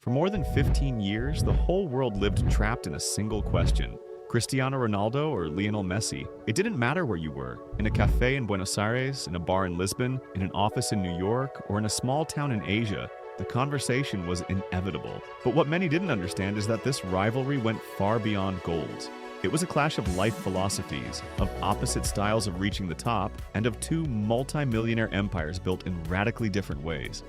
For more than 15 years, the whole world lived trapped in a single question: Cristiano Ronaldo or Lionel Messi? It didn't matter where you were, in a cafe in Buenos Aires, in a bar in Lisbon, in an office in New York, or in a small town in Asia. The conversation was inevitable. But what many didn't understand is that this rivalry went far beyond goals. It was a clash of life philosophies, of opposite styles of reaching the top, and of two multi-millionaire empires built in radically different ways.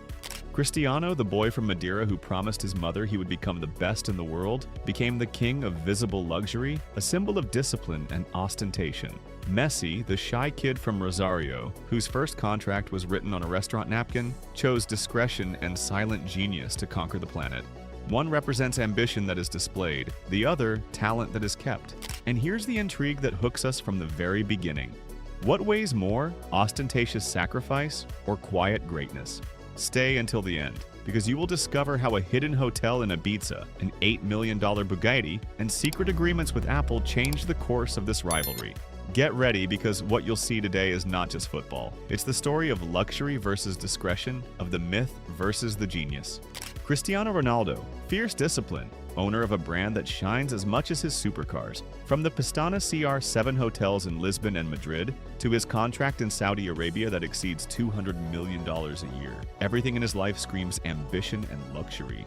Cristiano, the boy from Madeira who promised his mother he would become the best in the world, became the king of visible luxury, a symbol of discipline and ostentation. Messi, the shy kid from Rosario, whose first contract was written on a restaurant napkin, chose discretion and silent genius to conquer the planet. One represents ambition that is displayed, the other, talent that is kept. And here's the intrigue that hooks us from the very beginning. What weighs more, ostentatious sacrifice or quiet greatness? Stay until the end, because you will discover how a hidden hotel in Ibiza, an $8 million Bugatti, and secret agreements with Apple changed the course of this rivalry. Get ready, because what you'll see today is not just football. It's the story of luxury versus discretion, of the myth versus the genius. Cristiano Ronaldo, fierce discipline, owner of a brand that shines as much as his supercars. From the Pestana CR7 hotels in Lisbon and Madrid, to his contract in Saudi Arabia that exceeds $200 million a year, everything in his life screams ambition and luxury.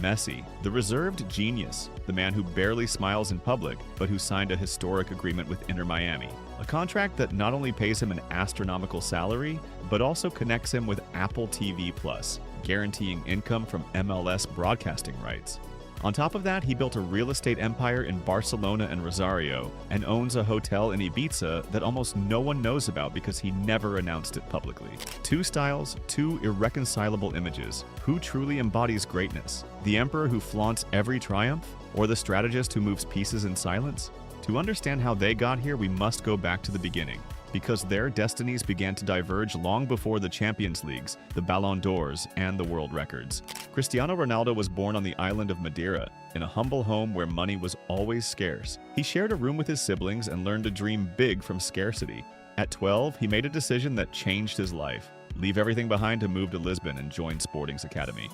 Messi, the reserved genius, the man who barely smiles in public, but who signed a historic agreement with Inter Miami. A contract that not only pays him an astronomical salary, but also connects him with Apple TV+, guaranteeing income from MLS broadcasting rights. On top of that, he built a real estate empire in Barcelona and Rosario, and owns a hotel in Ibiza that almost no one knows about because he never announced it publicly. Two styles, two irreconcilable images. Who truly embodies greatness? The emperor who flaunts every triumph? Or the strategist who moves pieces in silence? To understand how they got here, we must go back to the beginning, because their destinies began to diverge long before the Champions Leagues, the Ballon d'Ors, and the world records. Cristiano Ronaldo was born on the island of Madeira, in a humble home where money was always scarce. He shared a room with his siblings and learned to dream big from scarcity. At 12, he made a decision that changed his life: leave everything behind to move to Lisbon and join Sporting's academy.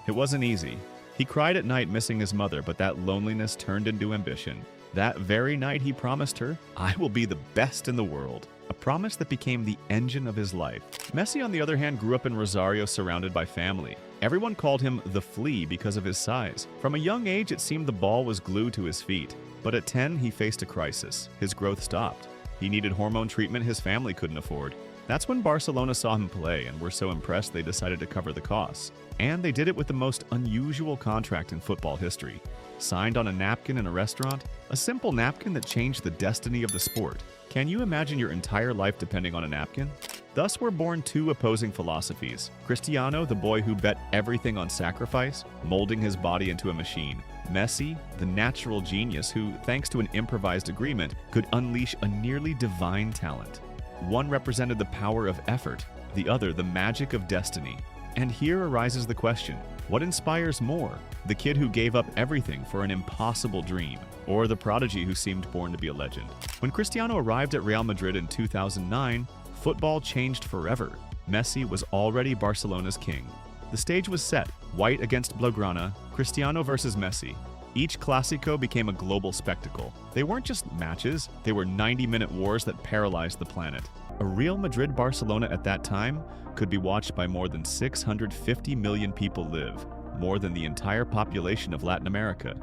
It wasn't easy. He cried at night missing his mother, but that loneliness turned into ambition. That very night he promised her, "I will be the best in the world." A promise that became the engine of his life. Messi, on the other hand, grew up in Rosario surrounded by family. Everyone called him the Flea because of his size. From a young age, it seemed the ball was glued to his feet. But at 10, he faced a crisis. His growth stopped. He needed hormone treatment his family couldn't afford. That's when Barcelona saw him play and were so impressed they decided to cover the costs. And they did it with the most unusual contract in football history. Signed on a napkin in a restaurant, a simple napkin that changed the destiny of the sport. Can you imagine your entire life depending on a napkin? Thus were born two opposing philosophies. Cristiano, the boy who bet everything on sacrifice, molding his body into a machine. Messi, the natural genius who, thanks to an improvised agreement, could unleash a nearly divine talent. One represented the power of effort, the other the magic of destiny. And here arises the question: what inspires more? The kid who gave up everything for an impossible dream, or the prodigy who seemed born to be a legend? When Cristiano arrived at Real Madrid in 2009, football changed forever. Messi was already Barcelona's king. The stage was set: white against Blaugrana, Cristiano versus Messi. Each Clásico became a global spectacle. They weren't just matches, they were 90-minute wars that paralyzed the planet. A Real Madrid-Barcelona at that time could be watched by more than 650 million people live, more than the entire population of Latin America.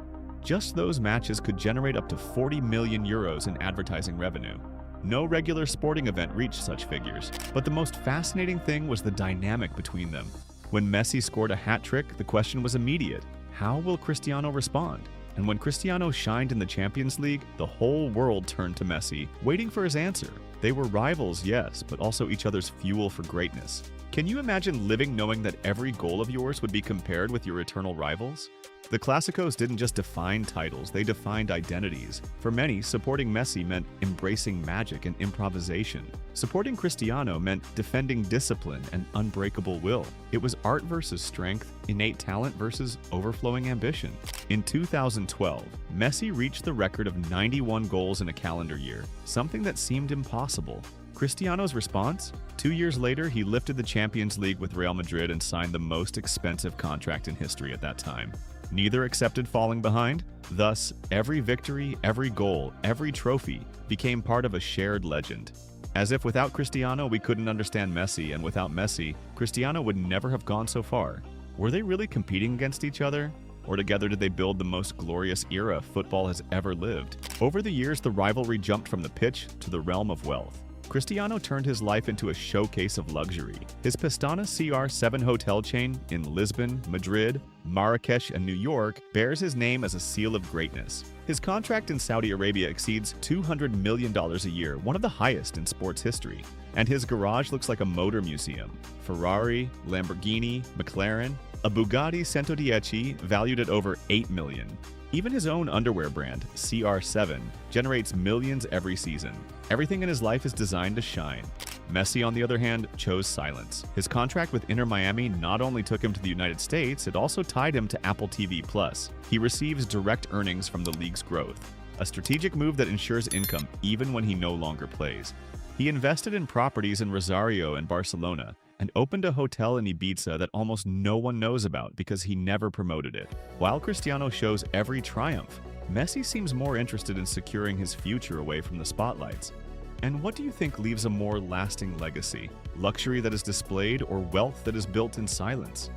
Just those matches could generate up to 40 million euros in advertising revenue. No regular sporting event reached such figures, but the most fascinating thing was the dynamic between them. When Messi scored a hat-trick, the question was immediate: how will Cristiano respond? And when Cristiano shined in the Champions League, the whole world turned to Messi, waiting for his answer. They were rivals, yes, but also each other's fuel for greatness. Can you imagine living knowing that every goal of yours would be compared with your eternal rivals? The Clásicos didn't just define titles, they defined identities. For many, supporting Messi meant embracing magic and improvisation. Supporting Cristiano meant defending discipline and unbreakable will. It was art versus strength, innate talent versus overflowing ambition. In 2012, Messi reached the record of 91 goals in a calendar year, something that seemed impossible. Cristiano's response? 2 years later, he lifted the Champions League with Real Madrid and signed the most expensive contract in history at that time. Neither accepted falling behind. Thus, every victory, every goal, every trophy became part of a shared legend. As if without Cristiano, we couldn't understand Messi, and without Messi, Cristiano would never have gone so far. Were they really competing against each other? Or together did they build the most glorious era football has ever lived? Over the years, the rivalry jumped from the pitch to the realm of wealth. Cristiano turned his life into a showcase of luxury. His Pestana CR7 hotel chain in Lisbon, Madrid, Marrakesh, and New York bears his name as a seal of greatness. His contract in Saudi Arabia exceeds $200 million a year, one of the highest in sports history. And his garage looks like a motor museum. Ferrari, Lamborghini, McLaren, a Bugatti Centodieci valued at over $8 million. Even his own underwear brand, CR7, generates millions every season. Everything in his life is designed to shine. Messi, on the other hand, chose silence. His contract with Inter Miami not only took him to the United States, it also tied him to Apple TV+. He receives direct earnings from the league's growth, a strategic move that ensures income even when he no longer plays. He invested in properties in Rosario and Barcelona, and opened a hotel in Ibiza that almost no one knows about because he never promoted it. While Cristiano shows every triumph, Messi seems more interested in securing his future away from the spotlights. And what do you think leaves a more lasting legacy? Luxury that is displayed or wealth that is built in silence?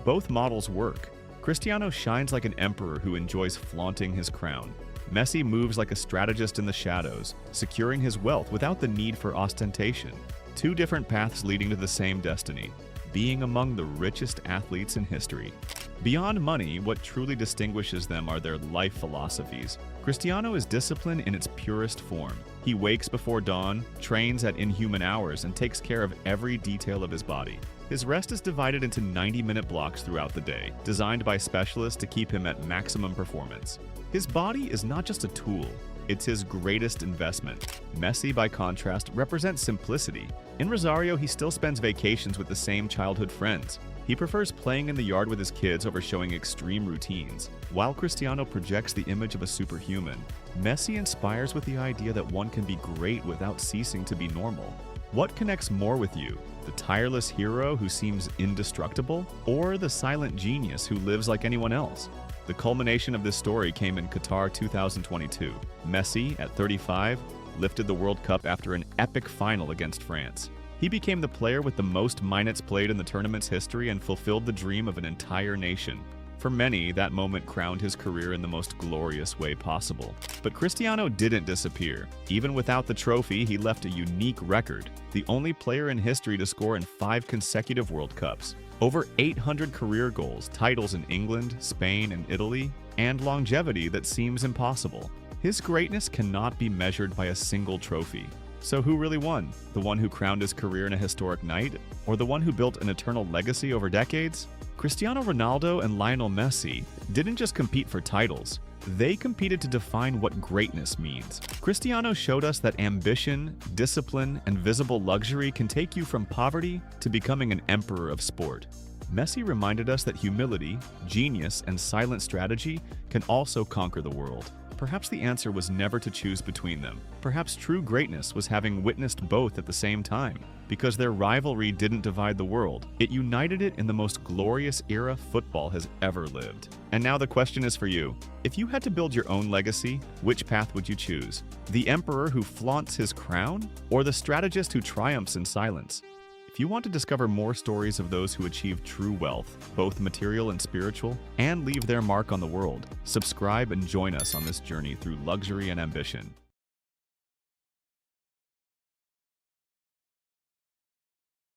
Both models work. Cristiano shines like an emperor who enjoys flaunting his crown. Messi moves like a strategist in the shadows, securing his wealth without the need for ostentation. Two different paths leading to the same destiny, being among the richest athletes in history. Beyond money, what truly distinguishes them are their life philosophies. Cristiano is discipline in its purest form. He wakes before dawn, trains at inhuman hours, and takes care of every detail of his body. His rest is divided into 90-minute blocks throughout the day, designed by specialists to keep him at maximum performance. His body is not just a tool, it's his greatest investment. Messi, by contrast, represents simplicity. In Rosario, he still spends vacations with the same childhood friends. He prefers playing in the yard with his kids over showing extreme routines. While Cristiano projects the image of a superhuman, Messi inspires with the idea that one can be great without ceasing to be normal. What connects more with you? The tireless hero who seems indestructible, or the silent genius who lives like anyone else? The culmination of this story came in Qatar 2022. Messi, at 35, lifted the World Cup after an epic final against France. He became the player with the most minutes played in the tournament's history and fulfilled the dream of an entire nation. For many, that moment crowned his career in the most glorious way possible. But Cristiano didn't disappear. Even without the trophy, he left a unique record, the only player in history to score in 5 consecutive World Cups. Over 800 career goals, titles in England, Spain, and Italy, and longevity that seems impossible. His greatness cannot be measured by a single trophy. So who really won? The one who crowned his career in a historic night? Or the one who built an eternal legacy over decades? Cristiano Ronaldo and Lionel Messi didn't just compete for titles. They competed to define what greatness means. Cristiano showed us that ambition, discipline, and visible luxury can take you from poverty to becoming an emperor of sport. Messi reminded us that humility, genius, and silent strategy can also conquer the world. Perhaps the answer was never to choose between them. Perhaps true greatness was having witnessed both at the same time. Because their rivalry didn't divide the world, it united it in the most glorious era football has ever lived. And now the question is for you. If you had to build your own legacy, which path would you choose? The emperor who flaunts his crown? Or the strategist who triumphs in silence? If you want to discover more stories of those who achieve true wealth, both material and spiritual, and leave their mark on the world, subscribe and join us on this journey through luxury and ambition.